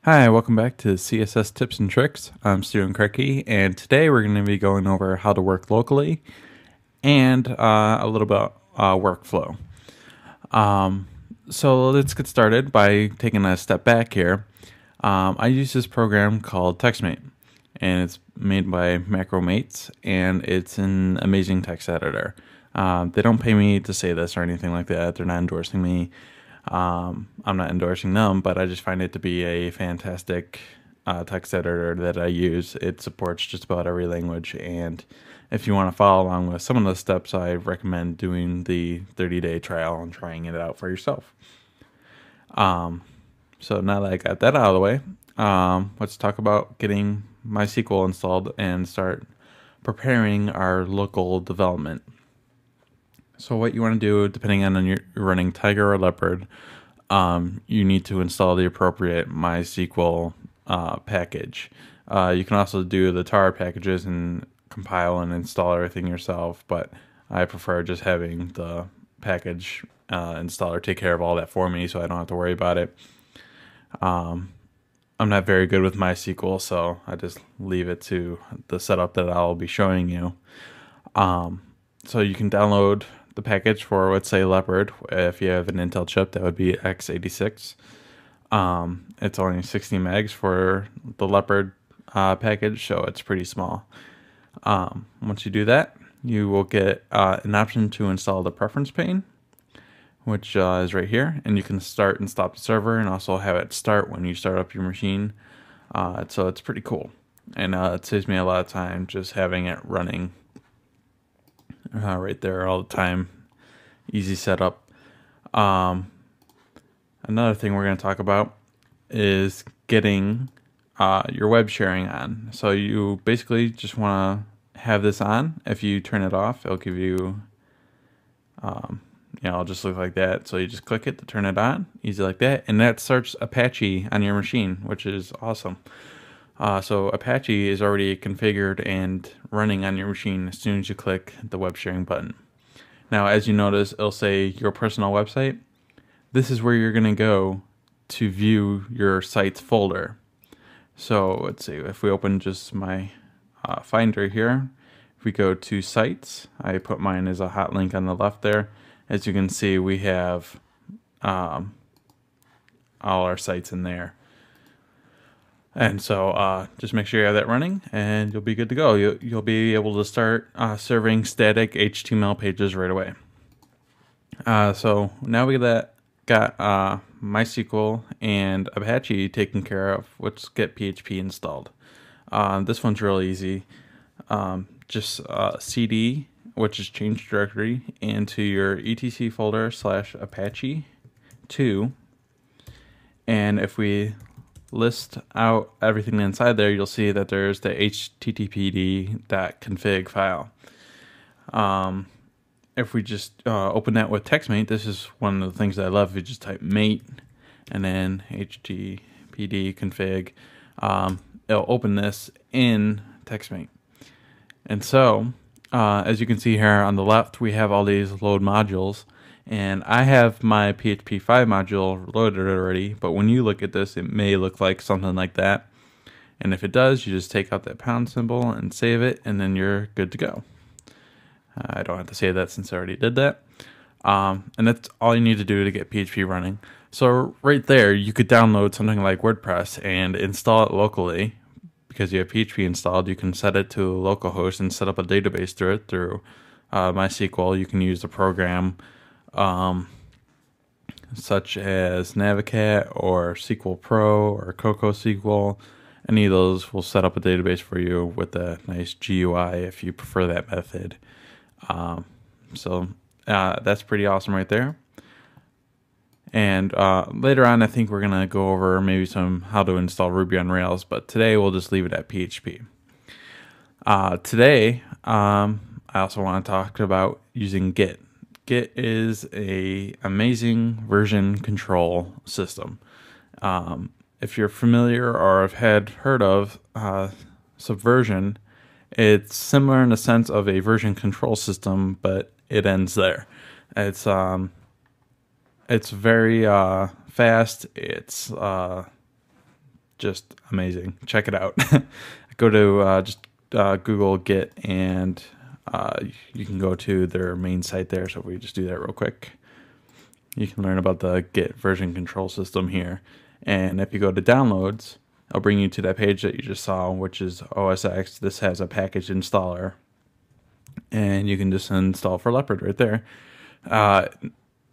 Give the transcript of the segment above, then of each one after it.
Hi, welcome back to CSS Tips and Tricks. I'm Stu Cricky, and today we're going to be going over how to work locally and a little bit workflow. So let's get started by taking a step back here. I use this program called TextMate, and it's made by MacroMates, and it's an amazing text editor. They don't pay me to say this or anything like that. They're not endorsing me. I'm not endorsing them, but I just find it to be a fantastic text editor that I use. It supports just about every language, and if you want to follow along with some of the steps, I recommend doing the 30-day trial and trying it out for yourself. So now that I got that out of the way, let's talk about getting MySQL installed and start preparing our local development. So what you want to do, depending on you're running Tiger or Leopard, you need to install the appropriate MySQL package. You can also do the tar packages and compile and install everything yourself, but I prefer just having the package installer take care of all that for me so I don't have to worry about it. I'm not very good with MySQL, so I just leave it to the setup that I'll be showing you. So you can download the package for, let's say, Leopard. If you have an Intel chip, that would be x86. It's only 60 megs for the Leopard package, so it's pretty small. Once you do that, you will get an option to install the preference pane, which is right here, and you can start and stop the server and also have it start when you start up your machine. So it's pretty cool, and it saves me a lot of time just having it running right there all the time. Easy setup. Another thing we're going to talk about is getting your web sharing on. So you basically just want to have this on. If you turn it off, it'll give you, it'll just look like that. So you just click it to turn it on, easy like that, and that starts Apache on your machine, which is awesome. So Apache is already configured and running on your machine as soon as you click the web sharing button. Now, as you notice, it'll say your personal website. This is where you're going to go to view your site's folder. So let's see, if we open just my Finder here, if we go to sites, I put mine as a hot link on the left there. As you can see, we have all our sites in there. And so just make sure you have that running and you'll be good to go. You'll be able to start serving static HTML pages right away. So now we got MySQL and Apache taken care of. Let's get PHP installed. This one's real easy. Just cd, which is change directory, into your etc folder /Apache 2. And if we list out everything inside there, you'll see that there's the httpd.config file. If we just open that with TextMate, this is one of the things that I love. If you just type mate and then httpd config, it'll open this in TextMate. And so, as you can see here on the left, we have all these load modules. And I have my PHP 5 module loaded already, but when you look at this, it may look like something like that. And if it does, you just take out that pound symbol and save it, and then you're good to go. I don't have to save that since I already did that. And that's all you need to do to get PHP running. So right there, you could download something like WordPress and install it locally. Because you have PHP installed, you can set it to localhost and set up a database through it through MySQL. You can use the program such as Navicat or SQL Pro or Cocoa SQL. Any of those will set up a database for you with a nice GUI if you prefer that method. So that's pretty awesome right there. And later on, I think we're going to go over maybe some how to install Ruby on Rails, but today we'll just leave it at PHP. Today, I also want to talk about using Git. Git is an amazing version control system. If you're familiar or have heard of Subversion, it's similar in the sense of a version control system, but it ends there. It's very fast. It's just amazing. Check it out. Go to just Google Git, and you can go to their main site there. So if we just do that real quick, you can learn about the Git version control system here. And if you go to downloads, I'll bring you to that page that you just saw, which is OS X. This has a package installer, and you can just install for Leopard right there.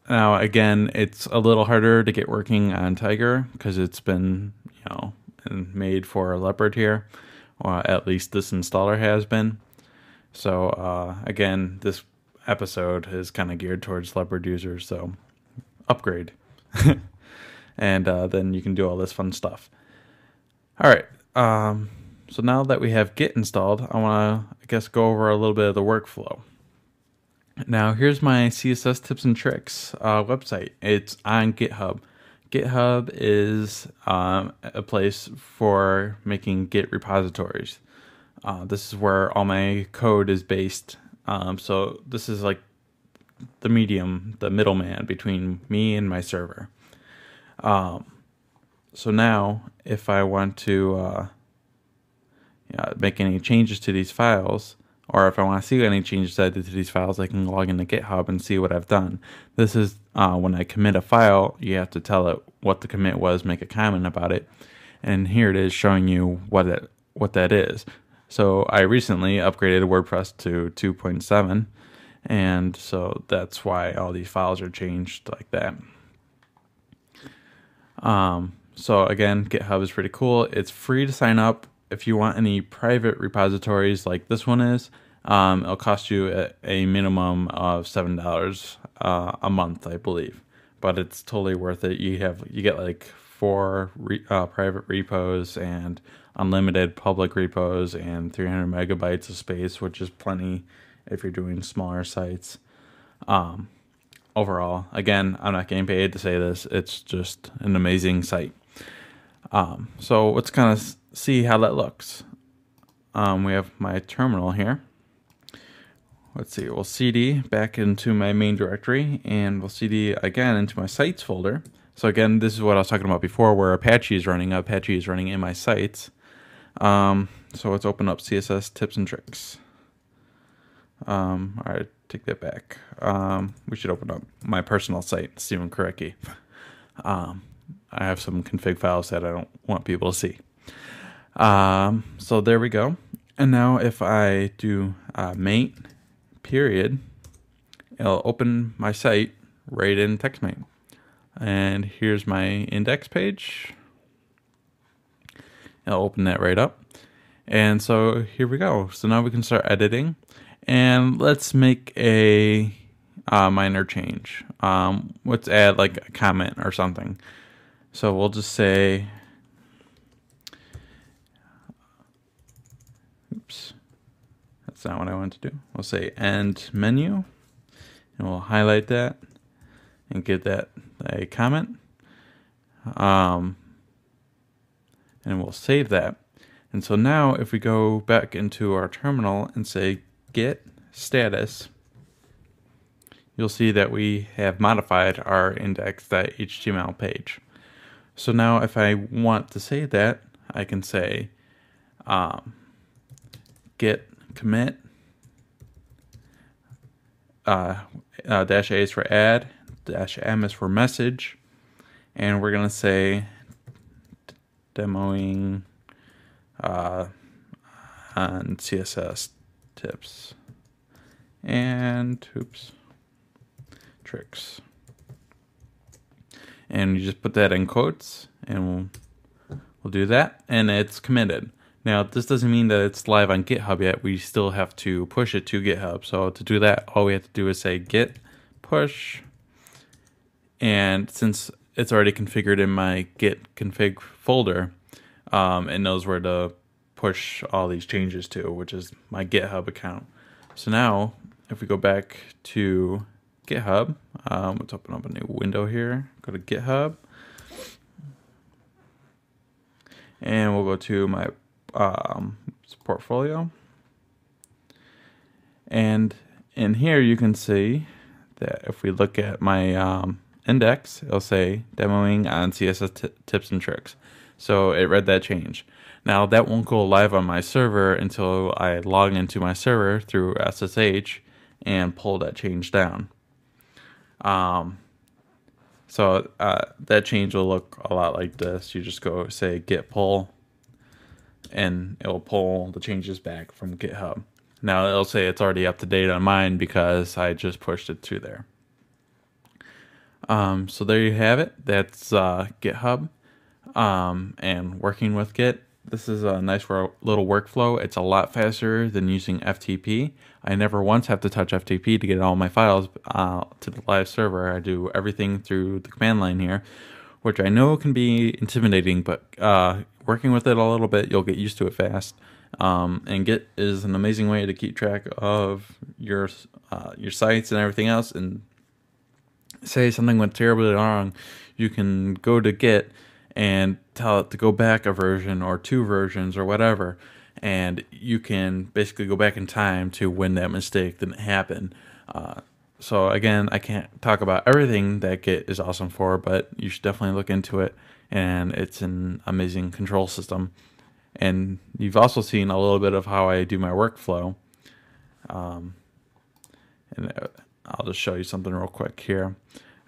Now, again, it's a little harder to get working on Tiger because it's been, made for Leopard here, or at least this installer has been. So, again, this episode is kind of geared towards Leopard users, so upgrade. And then you can do all this fun stuff. All right. So now that we have Git installed, I want to, go over a little bit of the workflow. Now, here's my CSS tips and tricks website. It's on GitHub. GitHub is a place for making Git repositories. This is where all my code is based. So this is like the middleman between me and my server. So now, if I want to make any changes to these files, or if I want to see any changes I did to these files, I can log into GitHub and see what I've done. This is when I commit a file, you have to tell it what the commit was, make a comment about it, and here it is showing you what that is. So I recently upgraded WordPress to 2.7, and so that's why all these files are changed like that. So again, GitHub is pretty cool. It's free to sign up. If you want any private repositories like this one is, it'll cost you a minimum of $7 a month, I believe. But it's totally worth it. You get like 4 private repos and unlimited public repos and 300 megabytes of space, which is plenty if you're doing smaller sites. Overall, again, I'm not getting paid to say this. It's just an amazing site. So let's kind of see how that looks. We have my terminal here. Let's see, we'll cd back into my main directory, and we'll cd again into my sites folder. So again, this is what I was talking about before, where Apache is running. Apache is running in my sites. So let's open up CSS tips and tricks. All right, take that back. We should open up my personal site, Stephen Korecki. I have some config files that I don't want people to see. So there we go. And now if I do mate period, it'll open my site right in TextMate. And here's my index page. It'll open that right up. And so here we go. So now we can start editing. And let's make a minor change. Let's add like a comment or something. So we'll just say, oops, that's not what I want to do. We'll say end menu, and we'll highlight that and give that a comment. And we'll save that. And so now if we go back into our terminal and say git status, you'll see that we have modified our index.html page. So now if I want to save that, I can say git commit dash A is for add, dash M is for message, and we're going to say demoing on CSS tips and tricks. And you just put that in quotes, and we'll do that, and it's committed. Now, this doesn't mean that it's live on GitHub yet. We still have to push it to GitHub. So to do that, all we have to do is say git push, and since it's already configured in my git config folder, it knows where to push all these changes to, which is my GitHub account. So now, if we go back to GitHub, let's open up a new window here, go to GitHub, and we'll go to my portfolio, and in here you can see that if we look at my index, it'll say demoing on CSS tips and tricks. So it read that change. Now that won't go live on my server until I log into my server through SSH and pull that change down. So that change will look a lot like this. You just go say git pull, and it will pull the changes back from GitHub. Now it'll say it's already up to date on mine because I just pushed it to there. So there you have it. That's GitHub and working with Git. This is a nice little workflow. It's a lot faster than using FTP. I never once have to touch FTP to get all my files to the live server. I do everything through the command line here, which I know can be intimidating, but working with it a little bit, you'll get used to it fast. And Git is an amazing way to keep track of your sites and everything else. And say something went terribly wrong, you can go to Git and tell it to go back a version or 2 versions or whatever, and you can basically go back in time to when that mistake didn't happen. So again, I can't talk about everything that Git is awesome for, but you should definitely look into it, and it's an amazing control system. And you've also seen a little bit of how I do my workflow. And I'll just show you something real quick here.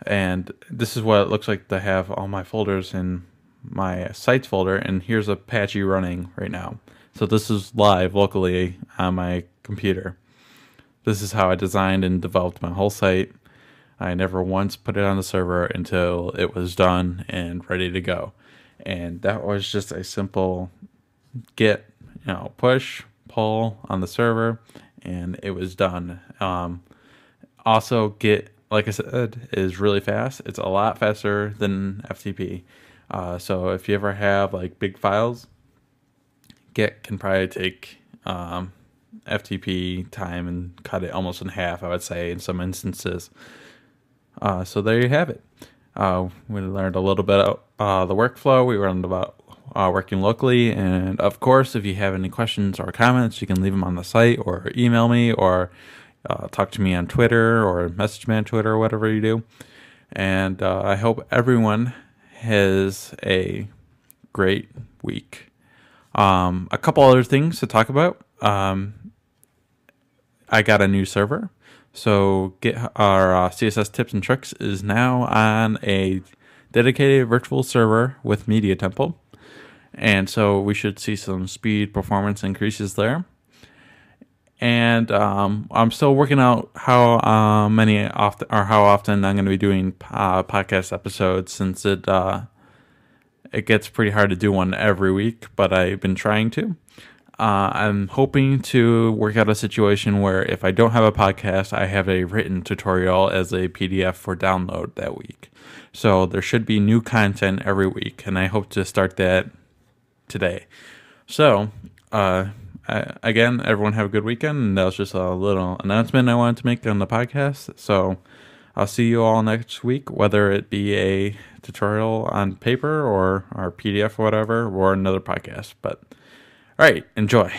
And this is what it looks like to have all my folders in my sites folder, and here's Apache running right now. So this is live locally on my computer. This is how I designed and developed my whole site. I never once put it on the server until it was done and ready to go. And that was just a simple git, push, pull on the server, and it was done. Also, Git, like I said, is really fast. It's a lot faster than FTP. So if you ever have like big files, Git can probably take FTP time and cut it almost in half, I would say, in some instances. So there you have it. We learned a little bit about the workflow. We learned about working locally. And of course, if you have any questions or comments, you can leave them on the site or email me or talk to me on Twitter or message me on Twitter or whatever you do. And I hope everyone has a great week. A couple other things to talk about. I got a new server. So our CSS tips and tricks is now on a dedicated virtual server with Media Temple. And so we should see some speed performance increases there. And I'm still working out how often I'm going to be doing podcast episodes, since it gets pretty hard to do one every week, but I've been trying to. I'm hoping to work out a situation where if I don't have a podcast, I have a written tutorial as a PDF for download that week. So there should be new content every week, and I hope to start that today. So, again, everyone have a good weekend, and that was just a little announcement I wanted to make on the podcast. So I'll see you all next week, whether it be a tutorial on paper or PDF or whatever, or another podcast. But all right, enjoy.